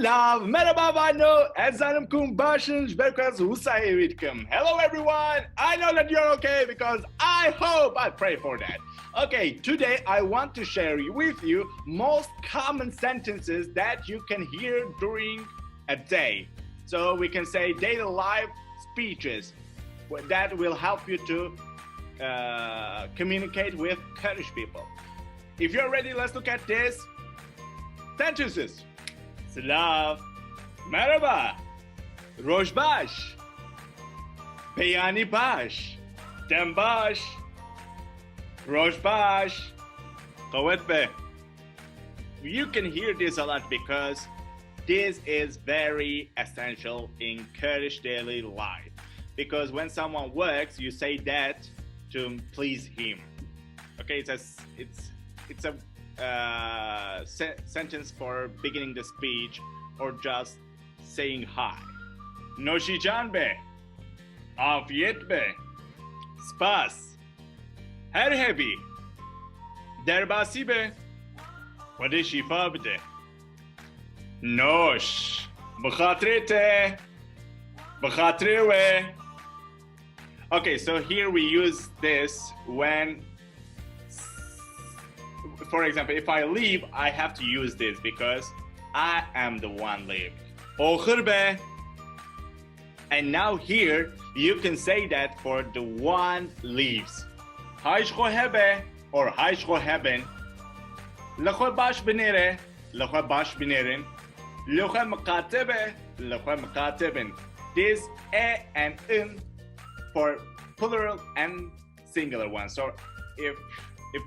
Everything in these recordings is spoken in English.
Silav, merhaba vano, ezanımkum başınız berkaz husayevitkum. Hello everyone, I know that you're okay because I pray for that. Okay, today I want to share with you most common sentences that you can hear during a day. So we can say daily life speeches that will help you to communicate with Kurdish people. If you're ready, let's look at this. Sentences. Silav, merhaba, rojbash, beyani bash, dembash, rojbash, qawetbe. You can hear this a lot because this is very essential in Kurdish daily life. Because when someone works, you say that to please him. Okay, it's a sentence for beginning the speech or just saying hi. Noshijan be, afiyet be, spas, herî, derbasi be, vade şifa bide. Nosh, b'khatre te, b'khatre we. Okay, so here we use this when, for example, if I leave, I have to use this because I am the one leaving. Okhirbe. And now here, you can say that for the one leaves. Hayshko hebe or hayshko heben. Lekhwe bash benere, lekhwe bash benerin. Lekhwe mqatebe, lekhwe mqateben. This e and in for plural and singular one. So if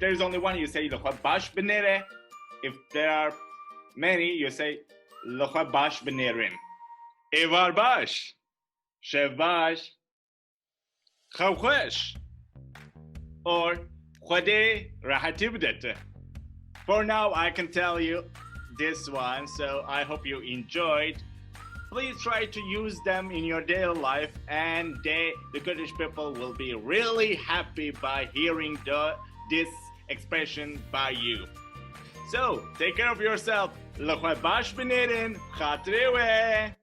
there is only one, you say lekhwe bash benere. If there are many, you say lekhwe bash benerin. Evar bash, shev bash, kêfxweş, or khode rahati bidete. For now, I can tell you this one, so I hope you enjoyed. Please try to use them in your daily life, and the Kurdish people will be really happy by hearing this expression by you. So, take care of yourself. Lekhwe bash benerin, khatre we.